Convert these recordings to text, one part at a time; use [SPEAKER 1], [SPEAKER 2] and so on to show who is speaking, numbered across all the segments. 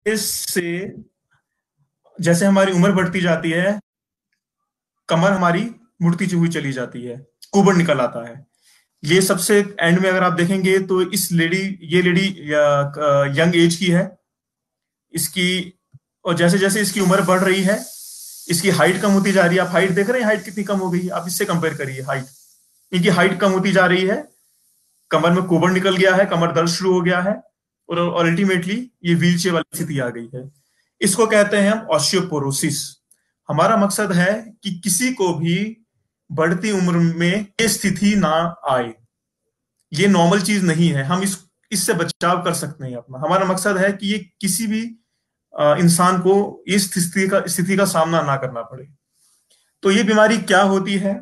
[SPEAKER 1] इससे जैसे हमारी उम्र बढ़ती जाती है, कमर हमारी मुड़ती हुई चली जाती है, कुबड़ निकल आता है। ये सबसे एंड में अगर आप देखेंगे तो ये लेडी यंग एज की है। इसकी और जैसे जैसे इसकी उम्र बढ़ रही है, इसकी हाइट कम होती जा रही है। आप हाइट देख रहे हैं, हाइट कितनी कम हो गई है। आप इससे कंपेयर करिए हाइट। इनकी हाइट कम होती जा रही है, कमर में कुबड़ निकल गया है, कमर दर्द शुरू हो गया है, और अल्टीमेटली ये व्हील चेयर वाली स्थिति आ गई है। इसको कहते हैं हम ऑस्टियोपोरोसिस। हमारा मकसद है कि किसी को भी बढ़ती उम्र में ये स्थिति ना आए। ये नॉर्मल चीज नहीं है, हम इससे बचाव कर सकते हैं अपना। हमारा मकसद है कि ये किसी भी इंसान को इस स्थिति का सामना ना करना पड़े। तो ये बीमारी क्या होती है,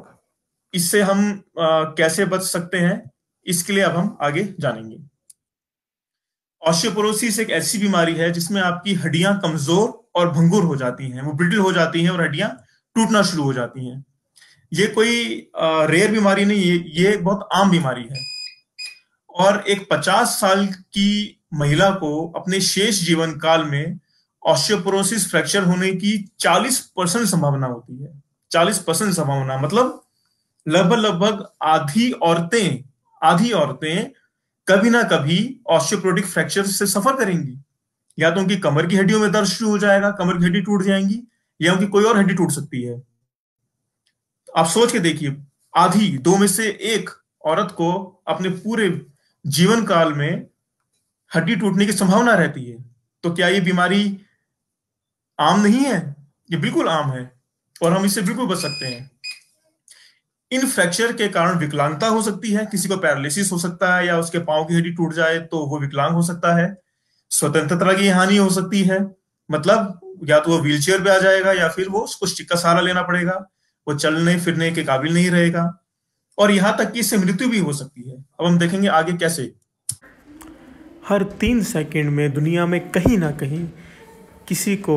[SPEAKER 1] इससे हम कैसे बच सकते हैं, इसके लिए अब हम आगे जानेंगे। ऑस्टियोपोरोसिस एक ऐसी बीमारी है जिसमें आपकी हड्डियां कमजोर और भंगुर हो जाती हैं, वो ब्रिटल हो जाती हैं और हड्डियां टूटना शुरू हो जाती हैं। ये कोई रेयर बीमारी नहीं है, ये बहुत आम बीमारी है। और एक 50 साल की महिला को अपने शेष जीवन काल में ऑस्टियोपोरोसिस फ्रैक्चर होने की 40% संभावना होती है। 40% संभावना मतलब लगभग लगभग आधी औरतें कभी ना कभी ऑस्टियोपोरोटिक फ्रैक्चर से सफर करेंगी। या तो उनकी कमर की हड्डियों में दर्द शुरू हो जाएगा, कमर की हड्डी टूट जाएंगी, या उनकी कोई और हड्डी टूट सकती है। आप सोच के देखिए, आधी, दो में से एक औरत को अपने पूरे जीवन काल में हड्डी टूटने की संभावना रहती है। तो क्या ये बीमारी आम नहीं है? ये बिल्कुल आम है और हम इससे बिल्कुल बच सकते हैं। इन फ्रैक्चर के कारण विकलांगता हो सकती है, किसी को पैरालिसिस हो सकता है, या उसके पांव की हड्डी टूट जाए तो वो विकलांग हो सकता है। स्वतंत्रता की हानि हो सकती है, मतलब या तो वो व्हीलचेयर पे आ जाएगा या फिर वो उसको स्टिक का सहारा लेना पड़ेगा, वो चलने फिरने के काबिल नहीं रहेगा, और यहां तक कि इससे मृत्यु भी हो सकती है। अब हम देखेंगे आगे कैसे।
[SPEAKER 2] हर 3 सेकंड में दुनिया में कहीं ना कहीं किसी को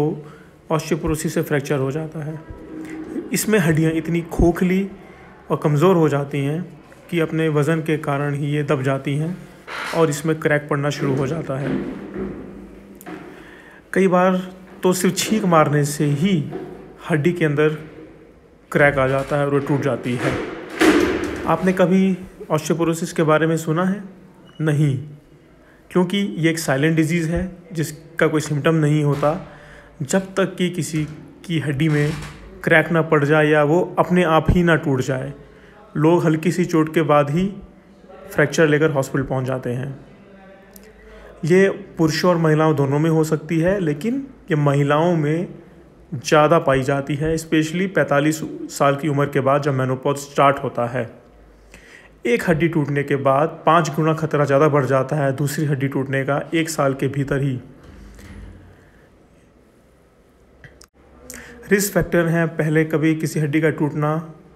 [SPEAKER 2] ऑस्टियोपोरोसिस से फ्रैक्चर हो जाता है। इसमें हड्डियां इतनी खोखली और कमज़ोर हो जाती हैं कि अपने वज़न के कारण ही ये दब जाती हैं और इसमें क्रैक पड़ना शुरू हो जाता है। कई बार तो सिर्फ छींक मारने से ही हड्डी के अंदर क्रैक आ जाता है और वो टूट जाती है। आपने कभी ऑस्टियोपोरोसिस के बारे में सुना है? नहीं, क्योंकि ये एक साइलेंट डिजीज़ है जिसका कोई सिम्टम नहीं होता जब तक कि किसी की हड्डी में क्रैक ना पड़ जाए या वो अपने आप ही ना टूट जाए। लोग हल्की सी चोट के बाद ही फ्रैक्चर लेकर हॉस्पिटल पहुंच जाते हैं। ये पुरुषों और महिलाओं दोनों में हो सकती है, लेकिन ये महिलाओं में ज़्यादा पाई जाती है, स्पेशली 45 साल की उम्र के बाद जब मेनोपॉज स्टार्ट होता है। एक हड्डी टूटने के बाद 5 गुना खतरा ज़्यादा बढ़ जाता है दूसरी हड्डी टूटने का 1 साल के भीतर ही। रिस्क फैक्टर हैं पहले कभी किसी हड्डी का टूटना,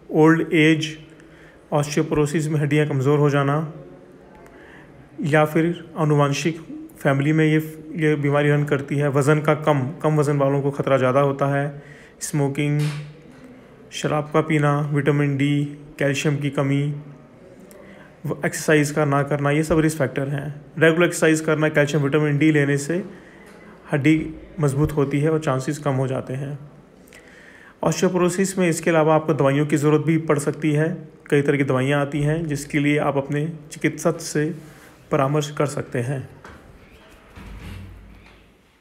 [SPEAKER 2] ओल्ड एज, ऑस्टियोपोरोसिस में हड्डियां कमज़ोर हो जाना, या फिर आनुवांशिक फैमिली में ये बीमारी रन करती है। वज़न का कम वज़न वालों को खतरा ज़्यादा होता है। स्मोकिंग, शराब का पीना, विटामिन डी, कैल्शियम की कमी, एक्सरसाइज का ना करना, ये सब रिस्क फैक्टर हैं। रेगुलर एक्सरसाइज करना, कैल्शियम विटामिन डी लेने से हड्डी मजबूत होती है और चांसेस कम हो जाते हैं। ऑस्टियोपोरोसिस में इसके अलावा आपको दवाइयों की ज़रूरत भी पड़ सकती है। कई तरह की दवाइयाँ आती हैं जिसके लिए आप अपने चिकित्सक से परामर्श कर सकते हैं।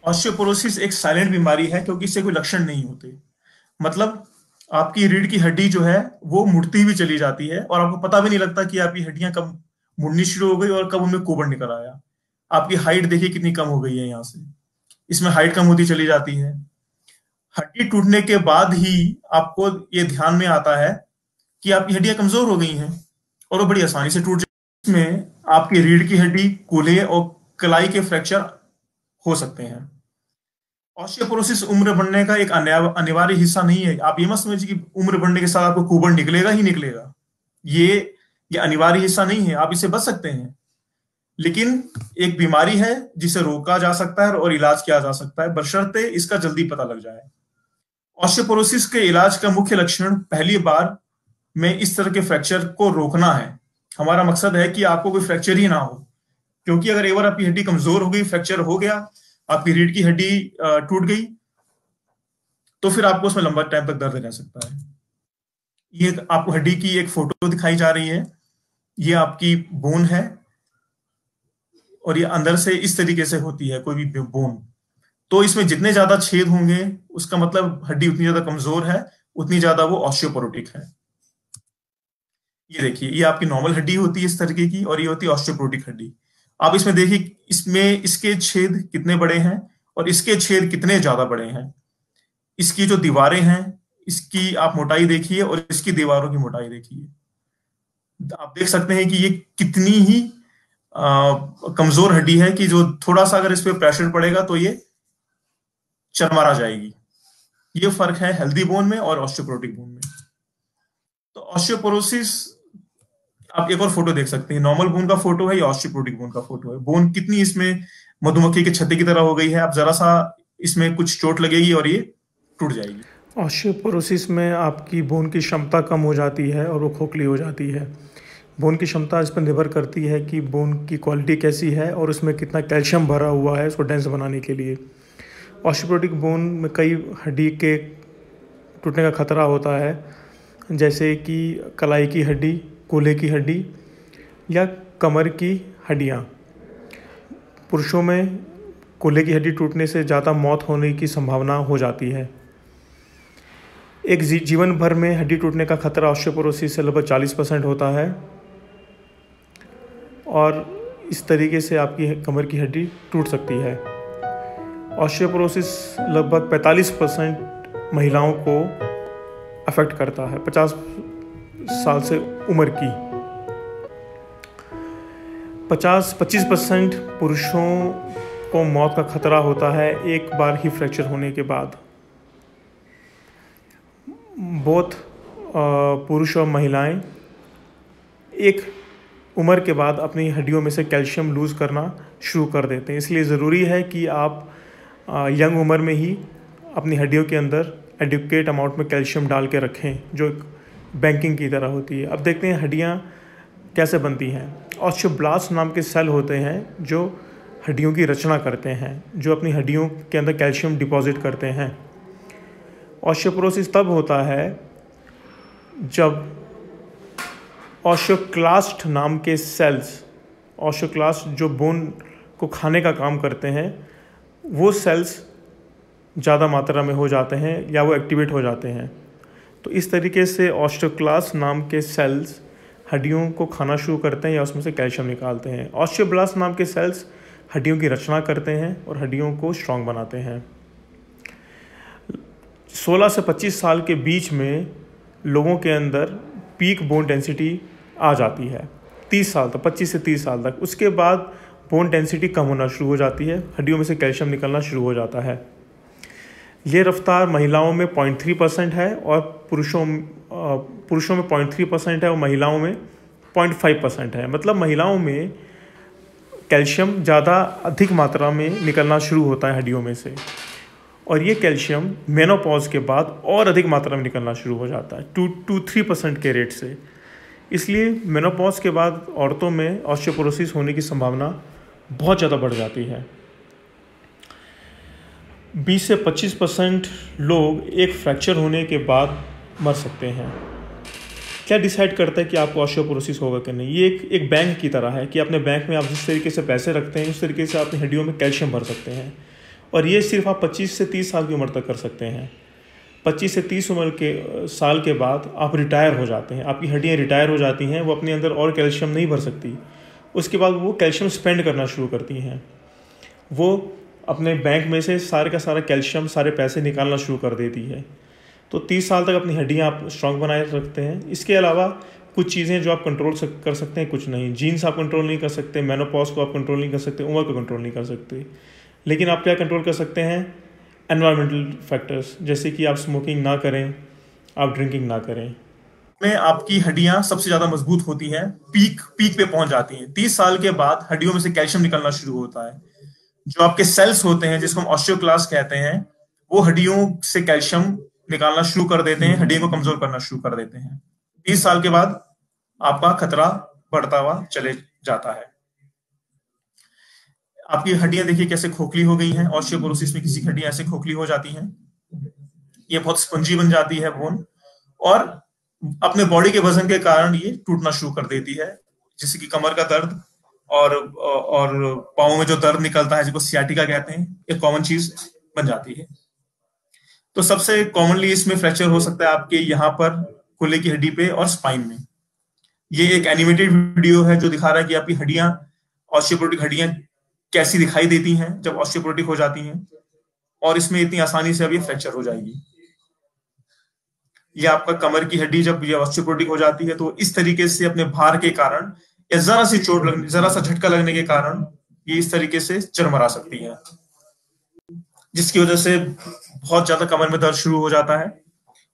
[SPEAKER 1] ऑस्टियोपोरोसिस एक साइलेंट बीमारी है क्योंकि इससे कोई लक्षण नहीं होते। मतलब आपकी रीढ़ की हड्डी जो है वो मुड़ती हुई चली जाती है और आपको पता भी नहीं लगता कि आपकी हड्डियां कब मुड़नी शुरू हो गई और कब उनमें कुबड़ निकल आया। आपकी हाइट देखिए कितनी कम हो गई है, यहाँ से इसमें हाइट कम होती चली जाती है। हड्डी टूटने के बाद ही आपको ये ध्यान में आता है कि आपकी हड्डियां कमजोर हो गई हैं और वो बड़ी आसानी से टूट जाती। इसमें आपकी रीढ़ की हड्डी, कूल्हे और कलाई के फ्रैक्चर हो सकते हैं। ऑस्टियोपोरोसिस उम्र बढ़ने का एक अनिवार्य हिस्सा नहीं है। आप ये मत समझिए कि उम्र बढ़ने के साथ आपको कुबड़ निकलेगा ही निकलेगा। ये अनिवार्य हिस्सा नहीं है, आप इसे बच सकते हैं। लेकिन एक बीमारी है जिसे रोका जा सकता है और इलाज किया जा सकता है, बशर्ते इसका जल्दी पता लग जाए। ऑस्टियोपोरोसिस के इलाज का मुख्य लक्षण पहली बार में इस तरह के फ्रैक्चर को रोकना है। हमारा मकसद है कि आपको कोई फ्रैक्चर ही ना हो, क्योंकि अगर एक बार आपकी हड्डी कमजोर हो गई, फ्रैक्चर हो गया, आपकी रीढ़ की हड्डी टूट गई, तो फिर आपको उसमें लंबा टाइम तक दर्द रह सकता है। ये आपको हड्डी की एक फोटो दिखाई जा रही है, ये आपकी बोन है, और ये अंदर से इस तरीके से होती है कोई भी बोन। तो इसमें जितने ज्यादा छेद होंगे, उसका मतलब हड्डी उतनी ज्यादा कमजोर है, उतनी ज्यादा वो ऑस्टियोपोरोटिक है। ये देखिए, ये आपकी नॉर्मल हड्डी होती है इस तरीके की, और ये होती है ऑस्टियोपोरोटिक हड्डी। आप इसमें देखिए, इसमें इसके छेद कितने बड़े हैं और इसके छेद कितने ज्यादा बड़े हैं। इसकी जो दीवारें हैं, इसकी आप मोटाई देखिए और इसकी दीवारों की मोटाई देखिए। आप देख सकते हैं कि ये कितनी ही कमजोर हड्डी है कि जो थोड़ा सा अगर इस पे प्रेशर पड़ेगा तो ये चरमरा जाएगी। ये फर्क है हेल्दी बोन में और ऑस्टियोपोरोटिक बोन में। तो ऑस्टियोपोरोसिस, आप एक और फोटो देख सकते हैं, नॉर्मल बोन का फोटो है या ऑस्टियोपोरोटिक बोन का फोटो है। बोन कितनी इसमें मधुमक्खी के छत्ते की तरह हो गई है, आप जरा सा इसमें कुछ चोट लगेगी और ये टूट जाएगी।
[SPEAKER 2] ऑस्टियोपोरोसिस में आपकी बोन की क्षमता कम हो जाती है और वो खोखली हो जाती है। बोन की क्षमता इस पर निर्भर करती है कि बोन की क्वालिटी कैसी है और उसमें कितना कैल्शियम भरा हुआ है उसको डेंस बनाने के लिए। ऑस्टियोपोरोटिक बोन में कई हड्डी के टूटने का खतरा होता है, जैसे कि कलाई की हड्डी, कूल्हे की हड्डी या कमर की हड्डियाँ। पुरुषों में कूल्हे की हड्डी टूटने से ज़्यादा मौत होने की संभावना हो जाती है। एक जीवन भर में हड्डी टूटने का खतरा ऑस्टियोपोरोसिस से लगभग 40% होता है, और इस तरीके से आपकी कमर की हड्डी टूट सकती है। ऑस्टियोपोरोसिस लगभग 45% महिलाओं को अफेक्ट करता है, 50 साल से उम्र की। 25% पुरुषों को मौत का खतरा होता है एक बार ही फ्रैक्चर होने के बाद। बहुत पुरुष और महिलाएं एक उम्र के बाद अपनी हड्डियों में से कैल्शियम लूज़ करना शुरू कर देते हैं। इसलिए ज़रूरी है कि आप यंग उम्र में ही अपनी हड्डियों के अंदर एडिक्वेट अमाउंट में कैल्शियम डाल के रखें, जो एक बैंकिंग की तरह होती है। अब देखते हैं हड्डियाँ कैसे बनती हैं। ऑस्टियोब्लास्ट नाम के सेल होते हैं जो हड्डियों की रचना करते हैं, जो अपनी हड्डियों के अंदर कैल्शियम डिपॉजिट करते हैं। ऑस्टियोपोरोसिस तब होता है जब ऑस्टियोक्लास्ट नाम के सेल्स, ऑस्टियोक्लास्ट जो बोन को खाने का काम करते हैं, वो सेल्स ज़्यादा मात्रा में हो जाते हैं या वो एक्टिवेट हो जाते हैं। तो इस तरीके से ऑस्टियोक्लास्ट नाम के सेल्स हड्डियों को खाना शुरू करते हैं या उसमें से कैल्शियम निकालते हैं। ऑस्टियोब्लास्ट नाम के सेल्स हड्डियों की रचना करते हैं और हड्डियों को स्ट्रॉन्ग बनाते हैं। 16 से 25 साल के बीच में लोगों के अंदर पीक बोन डेंसिटी आ जाती है, 30 साल तक, 25 से 30 साल तक। उसके बाद बोन डेंसिटी कम होना शुरू हो जाती है, हड्डियों में से कैल्शियम निकलना शुरू हो जाता है। ये रफ्तार महिलाओं में 0.3% है और पुरुषों में 0.3% है और महिलाओं में 0.5% है। मतलब महिलाओं में कैल्शियम ज़्यादा अधिक मात्रा में निकलना शुरू होता है हड्डियों में से, और ये कैल्शियम मेनोपॉज के बाद और अधिक मात्रा में निकलना शुरू हो जाता है 2-3% के रेट से। इसलिए मेनोपॉज के बाद औरतों में ऑस्टियोपोरोसिस होने की संभावना बहुत ज़्यादा बढ़ जाती है। 20 से 25% लोग एक फ्रैक्चर होने के बाद मर सकते हैं। क्या डिसाइड करता है कि आपको ऑस्टियोपोरोसिस होगा कि नहीं? ये एक बैंक की तरह है कि अपने बैंक में आप जिस तरीके से पैसे रखते हैं उस तरीके से अपनी हड्डियों में कैल्शियम भर सकते हैं, और ये सिर्फ आप 25 से 30 साल की उम्र तक कर सकते हैं। 25 से 30 उम्र के साल के बाद आप रिटायर हो जाते हैं, आपकी हड्डियाँ रिटायर हो जाती हैं, वो अपने अंदर और कैल्शियम नहीं भर सकती। उसके बाद वो कैल्शियम स्पेंड करना शुरू करती हैं, वो अपने बैंक में से सारे का सारा कैल्शियम, सारे पैसे निकालना शुरू कर देती है। तो 30 साल तक अपनी हड्डियाँ आप स्ट्रॉन्ग बनाए रखते हैं। इसके अलावा कुछ चीज़ें जो आप कंट्रोल कर सकते हैं, कुछ नहीं। जीन्स आप कंट्रोल नहीं कर सकते, मेनोपॉज को आप कंट्रोल नहीं कर सकते, उम्र को कंट्रोल नहीं कर सकते। लेकिन आप क्या कंट्रोल कर सकते हैं? एनवायरमेंटल फैक्टर्स, जैसे कि आप स्मोकिंग ना करें, आप ड्रिंकिंग ना करें।
[SPEAKER 1] में आपकी हड्डियां सबसे ज्यादा मजबूत होती हैं, पीक पे पहुंच जाती हैं। 30 साल के बाद हड्डियों में से कैल्शियम निकलना शुरू होता है। जो आपके सेल्स होते हैं जिसको हम ऑस्टियोक्लास्ट कहते हैं, वो हड्डियों से कैल्शियम निकालना शुरू कर देते हैं, हड्डियों को कमजोर करना शुरू कर देते हैं। 30 साल के बाद आपका खतरा बढ़ता हुआ चले जाता है। आपकी हड्डियां देखिए कैसे खोखली हो गई हैं, ऑस्टियोपोरोसिस में किसी की हड्डियां ऐसे खोखली हो जाती हैं, ये बहुत स्पंजी बन जाती है बोन, और अपने बॉडी के वजन के कारण ये टूटना शुरू कर देती है, जैसे कि कमर का दर्द और पाँव में जो दर्द निकलता है, जिसको सियाटिका कहते हैं, एक कॉमन चीज बन जाती है। तो सबसे कॉमनली इसमें फ्रैक्चर हो सकता है आपके यहाँ पर कुल्ले की हड्डी पे और स्पाइन में। ये एक एनिमेटेड वीडियो है जो दिखा रहा है कि आपकी हड्डियां, ऑस्टियोपोरोटिक हड्डियां कैसी दिखाई देती हैं जब ऑस्टियोपोरोटिक हो जाती हैं, और इसमें इतनी आसानी से अब ये फ्रैक्चर हो जाएगी। ये आपका कमर की हड्डी जब ये ऑस्टियोपोरोटिक हो जाती है तो इस तरीके से अपने भार के कारण या जरा सी चोट लगने, जरा सा झटका लगने के कारण ये इस तरीके से चरमरा सकती है, जिसकी वजह से बहुत ज्यादा कमर में दर्द शुरू हो जाता है,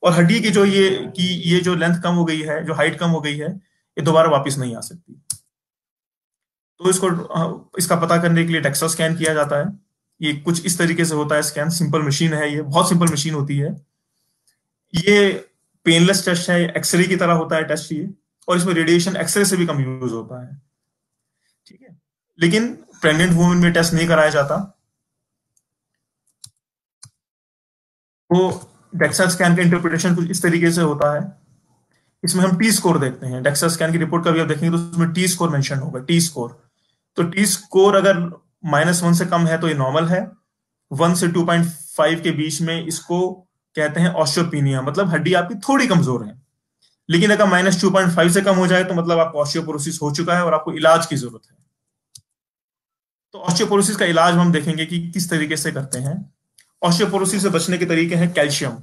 [SPEAKER 1] और हड्डी की ये जो लेंथ कम हो गई है, जो हाइट कम हो गई है, ये दोबारा वापस नहीं आ सकती। तो इसका पता करने के लिए डेक्सा स्कैन किया जाता है। ये कुछ इस तरीके से होता है स्कैन, सिंपल मशीन है, ये बहुत सिंपल मशीन होती है। ये पेनलेस टेस्ट है, एक्सरे की तरह होता है टेस्ट ये, और इसमें रेडिएशन एक्सरे से भी कम यूज होता है, ठीक है। लेकिन प्रेग्नेंट वुमेन में टेस्ट नहीं कराया जाता। तो डेक्सा स्कैन का इंटरप्रिटेशन कुछ इस तरीके से होता है। इसमें हम टी स्कोर देखते हैं, डेक्सा स्कैन की रिपोर्ट का भी आप देखेंगे तो उसमें टी स्कोर मेंशन होगा, टी स्कोर। तो टी स्कोर अगर -1 से कम है तो ये नॉर्मल है, 1 से 2.5 के बीच में इसको कहते हैं ऑस्टियोपिनिया, मतलब हड्डी आपकी थोड़ी कमजोर है। लेकिन अगर -2.5 से कम हो जाए तो मतलब आपको ऑस्टियोपोरोसिस हो चुका है और आपको इलाज की जरूरत है। तो ऑस्टियोपोरोसिस का इलाज हम देखेंगे कि किस तरीके से करते हैं। ऑस्टियोपोरोसिस से बचने के तरीके हैं कैल्शियम।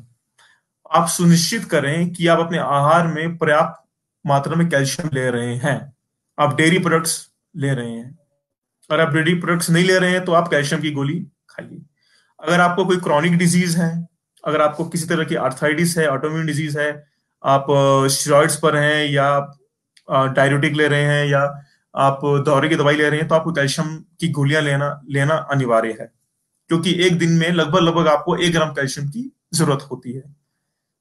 [SPEAKER 1] आप सुनिश्चित करें कि आप अपने आहार में पर्याप्त मात्रा में कैल्शियम ले रहे हैं। आप डेयरी प्रोडक्ट्स ले रहे हैं, अगर आप डेयरी प्रोडक्ट्स नहीं ले रहे हैं तो आप कैल्शियम की गोली खाइए। अगर आपको कोई क्रॉनिक डिजीज है, अगर आपको किसी तरह की आर्थराइटिस है, ऑटोइम्यून डिजीज है, आप स्टेरॉइड्स पर हैं या डायरेटिक ले रहे हैं या आप दौरे की दवाई ले रहे हैं, तो आपको कैल्शियम की गोलियां लेना अनिवार्य है, क्योंकि एक दिन में लगभग आपको 1 ग्राम कैल्शियम की जरूरत होती है,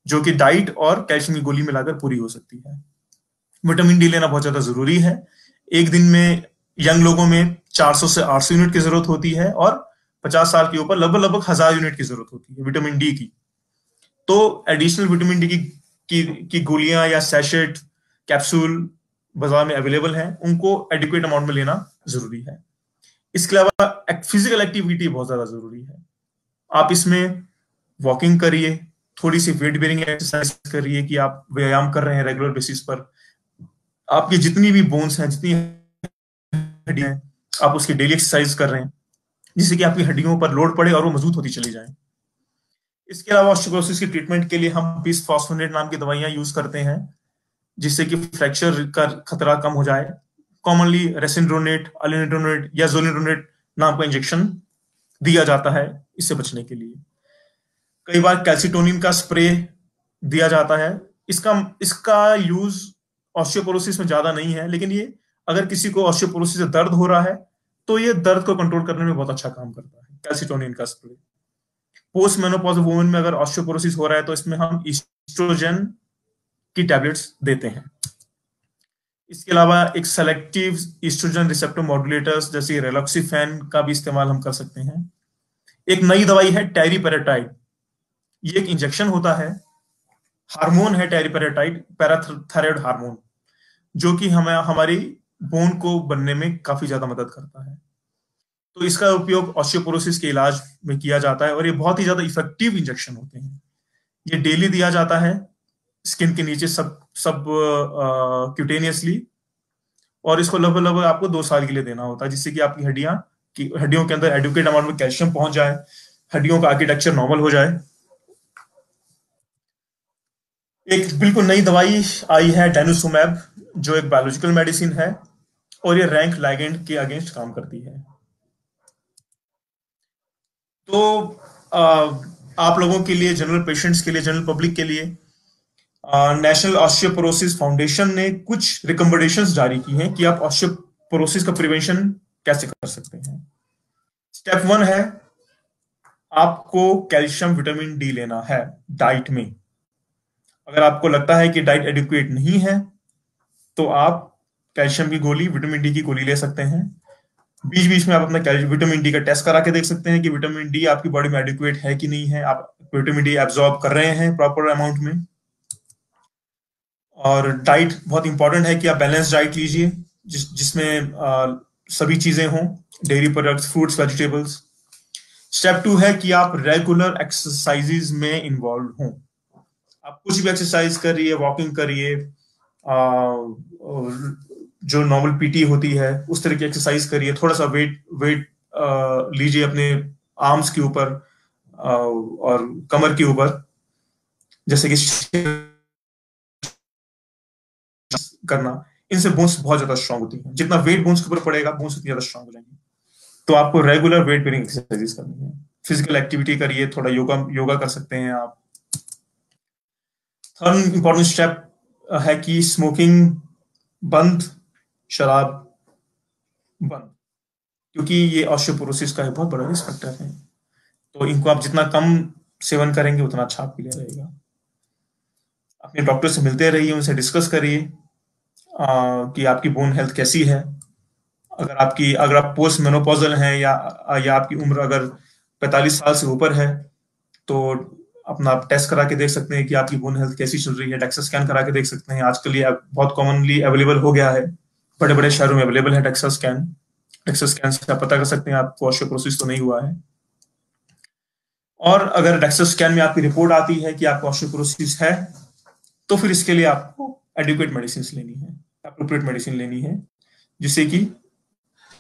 [SPEAKER 1] जो कि डाइट और कैल्शियम की गोली मिलाकर पूरी हो सकती है। विटामिन डी लेना बहुत ज्यादा जरूरी है। एक दिन में यंग लोगों में 400 से 800 यूनिट की जरूरत होती है, और 50 साल के ऊपर लगभग 1000 यूनिट की जरूरत होती है विटामिन डी की। तो एडिशनल विटामिन डी की गोलियां या सैशेट कैप्सूल बाजार में अवेलेबल हैं, उनको एडिक्वेट अमाउंट में लेना जरूरी है। इसके अलावा फिजिकल एक्टिविटी बहुत ज्यादा जरूरी है। आप इसमें वॉकिंग करिए, थोड़ी सी वेट बेरिंग एक्सरसाइज करिए कि आप व्यायाम कर रहे हैं रेगुलर बेसिस पर। आपकी जितनी भी बोन्स हैं, जितनी हड्डियां हैं, आप उसकी डेली एक्सरसाइज कर रहे हैं, जिससे कि आपकी हड्डियों पर लोड पड़े और वो मजबूत होती चली जाए। इसके अलावा ऑस्टियोपोरोसिस की ट्रीटमेंट के लिए हम बिसफॉस्फोनेट नाम की दवाइयां यूज करते हैं, जिससे कि फ्रैक्चर का खतरा कम हो जाए। कॉमनली रेसिनड्रोनेट, अलिंड्रोनेट या जोलिड्रोनेट नाम का इंजेक्शन दिया जाता है इससे बचने के लिए। कई बार कैल्सिटोनिन का स्प्रे दिया जाता है। इसका यूज ऑस्टियोपोरोसिस में ज्यादा नहीं है, लेकिन ये अगर किसी को ऑस्टियोपोरोसिस से दर्द हो रहा है तो ये दर्द को कंट्रोल करने में बहुत अच्छा काम करता है, कैल्सिटोनिन का स्प्रे। पोस्ट मेनोपॉज वुमेन में अगर ऑस्टियोपोरोसिस हो रहा है तो इसमें हम ईस्ट्रोजन की टैबलेट्स देते हैं। इसके अलावा एक सेलेक्टिव ईस्ट्रोजन रिसेप्टर मॉड्यूलेटर्स जैसे रेलॉक्सिफेन का भी इस्तेमाल हम कर सकते हैं। एक नई दवाई है टेरिपेरेटाइड, ये एक इंजेक्शन होता है, हार्मोन है टेरिपेरेटाइड, पैराथायरॉयड हार्मोन, जो कि हमारी बोन को बनने में काफी ज्यादा मदद करता है। तो इसका उपयोग ऑस्टियोपोरोसिस के इलाज में किया जाता है, और ये बहुत ही ज्यादा इफेक्टिव इंजेक्शन होते हैं। ये डेली दिया जाता है स्किन के नीचे सब क्यूटेनियसली, और इसको लगभग आपको 2 साल के लिए देना होता है, जिससे कि आपकी हड्डियों के अंदर एडुकेट अमाउंट में कैल्शियम पहुंच जाए, हड्डियों का आर्किटेक्चर नॉर्मल हो जाए। एक बिल्कुल नई दवाई आई है डेनुसुमैब, जो एक बायोलॉजिकल मेडिसिन है, और ये रैंक लाइगेंड के अगेंस्ट काम करती है। तो आप लोगों के लिए, जनरल पेशेंट्स के लिए, जनरल पब्लिक के लिए नेशनल ऑस्टियोपोरोसिस फाउंडेशन ने कुछ रिकमेंडेशंस जारी की हैं कि आप ऑस्टियोपोरोसिस का प्रिवेंशन कैसे कर सकते हैं। स्टेप 1 है आपको कैल्शियम विटामिन डी लेना है डाइट में। अगर आपको लगता है कि डाइट एडिक्वेट नहीं है तो आप कैल्शियम की गोली, विटामिन डी की गोली ले सकते हैं। बीच बीच में आप अपना विटामिन डी का टेस्ट करा के देख सकते हैं कि विटामिन डी आपकी बॉडी में एडिक्वेट है कि नहीं है, आप विटामिन डी एब्जॉर्ब कर रहे हैं प्रॉपर अमाउंट में। और डाइट बहुत इंपॉर्टेंट है कि आप बैलेंस डाइट लीजिए, जिसमें सभी चीजें हों, dairy products, fruits, vegetables. Step 2 है कि आप रेगुलर एक्सरसाइजेज में इन्वॉल्व हों। आप कुछ भी एक्सरसाइज करिए, वॉकिंग करिए, जो नॉर्मल पीटी होती है उस तरह की एक्सरसाइज करिए, थोड़ा सा वेट वेट लीजिए अपने आर्म्स के ऊपर और कमर के ऊपर, जैसे कि करना। इनसे बोन्स बहुत ज्यादा स्ट्रांग होती हैं। जितना वेट बोन्स के ऊपर पड़ेगा, बोन्स उतनी ज्यादा स्ट्रांग हो जाएंगे। तो आपको रेगुलर वेट बेरिंग एक्सरसाइज करनी है। फिजिकल एक्टिविटी करिए, थोड़ा योगा योगा कर सकते हैं आप। थर्ड इंपॉर्टेंट स्टेप है कि स्मोकिंग बंद, शराब बंद, क्योंकि ये ऑस्टियोपोरोसिस का एक बहुत बड़ा रिस्क फैक्टर है। तो इनको आप जितना कम सेवन करेंगे उतना अच्छा आपके लिए रहेगा। अपने डॉक्टर से मिलते रहिए, उनसे डिस्कस करिए कि आपकी बोन हेल्थ कैसी है। अगर आप पोस्ट मेनोपॉजल हैं या आपकी उम्र अगर 45 साल से ऊपर है, तो अपना टेस्ट करा के देख सकते हैं कि आपकी बोन हेल्थ कैसी चल रही है। डेक्सा स्कैन करा के देख सकते हैं। आजकल ये बहुत कॉमनली अवेलेबल हो गया है, बड़े बड़े शहरों में अवेलेबल है डेक्सा स्कैन। डेक्सा स्कैन से आप पता कर सकते हैं आपको ऑस्टियोपोरोसिस तो नहीं हुआ है। और अगर डेक्सा स्कैन में आपकी रिपोर्ट आती है कि आपको ऑस्टियोपोरोसिस है, तो फिर इसके लिए आपको एडिक्वेट मेडिसिन लेनी है, एप्रोप्रिएट मेडिसिन लेनी है, जिससे कि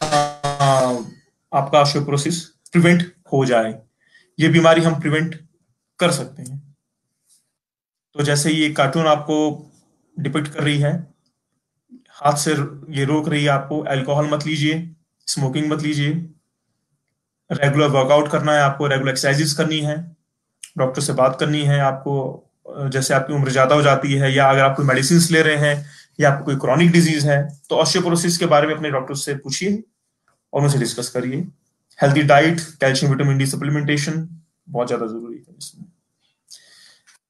[SPEAKER 1] आपका ऑस्टियोपोरोसिस प्रिवेंट हो जाए। ये बीमारी हम प्रिवेंट कर सकते हैं। तो जैसे ये कार्टून आपको डिपिक्ट कर रही है, हाथ से ये रोक रही है आपको, अल्कोहल मत लीजिए, स्मोकिंग मत लीजिए, रेगुलर वर्कआउट करना है आपको, रेगुलर एक्सरसाइजेस करनी है, डॉक्टर से बात करनी है आपको। जैसे आपकी उम्र ज्यादा हो जाती है, या अगर आप कोई मेडिसिन ले रहे हैं, या आपको कोई क्रॉनिक डिजीज है, तो ऑस्टियोपोरोसिस के बारे में अपने डॉक्टर से पूछिए और उनसे डिस्कस करिए। Healthy diet, calcium vitamin D supplementation बहुत ज्यादा जरूरी है इसमें।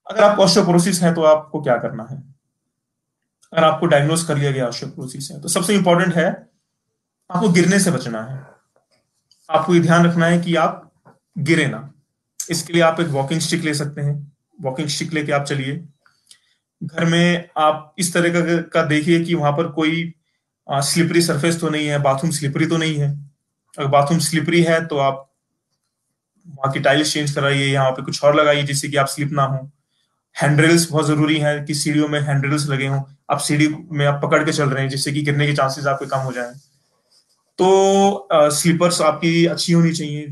[SPEAKER 1] अगर आपको ऑस्टियोपोरोसिस है तो आपको क्या करना है? अगर आपको डायग्नोस कर लिया गया ऑस्टियोपोरोसिस है, तो सबसे इंपॉर्टेंट है आपको गिरने से बचना है। आपको ये ध्यान रखना है कि आप गिरे ना। इसके लिए आप एक वॉकिंग स्टिक ले सकते हैं। वॉकिंग स्टिक लेके आप चलिए। घर में आप इस तरह का देखिए कि वहां पर कोई स्लिपरी सरफेस तो नहीं है, बाथरूम स्लिपरी तो नहीं है। अगर बाथरूम स्लिपरी है तो आप वहां की टाइल्स चेंज कराइए, यहाँ पे कुछ और लगाइए जिससे कि आप स्लिप ना हो। हैंडरेल्स बहुत जरूरी है कि सीढ़ियों में हैंडरेल्स लगे हों, आप सीढ़ी में आप पकड़ के चल रहे हैं जिससे कि गिरने के चांसेस आपके कम हो जाएं। तो स्लीपर्स आपकी अच्छी होनी चाहिए,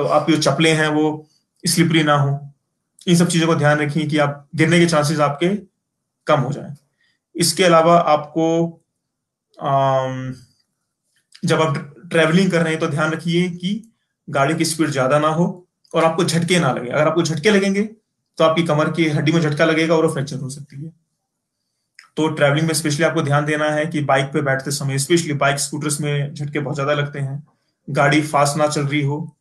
[SPEAKER 1] आपकी जो चप्पलें हैं वो स्लिपरी ना हो। इन सब चीजों को ध्यान रखिए कि आप गिरने के चांसेस आपके कम हो जाएं। इसके अलावा आपको जब आप ट्रेवलिंग कर रहे हैं तो ध्यान रखिए कि गाड़ी की स्पीड ज्यादा ना हो और आपको झटके ना लगे। अगर आपको झटके लगेंगे तो आपकी कमर की हड्डी में झटका लगेगा और वो फ्रैक्चर हो सकती है। तो ट्रैवलिंग में स्पेशली आपको ध्यान देना है कि बाइक पे बैठते समय, स्पेशली बाइक स्कूटर्स में झटके बहुत ज्यादा लगते हैं। गाड़ी फास्ट ना चल रही हो,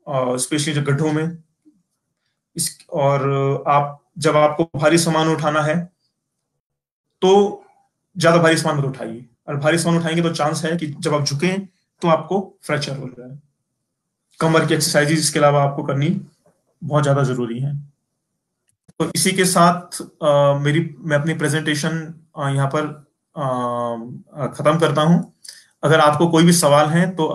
[SPEAKER 1] और स्पेशली जो गड्ढों में। और आप जब आपको भारी सामान उठाना है तो ज्यादा भारी सामान मत उठाइए। और भारी सामान उठाएंगे तो चांस है कि जब आप झुके तो आपको फ्रैक्चर हो जाए। कमर की एक्सरसाइजेज इसके अलावा आपको करनी बहुत ज्यादा जरूरी है। तो इसी के साथ मैं अपनी प्रेजेंटेशन यहाँ पर खत्म करता हूँ। अगर आपको कोई भी सवाल है तो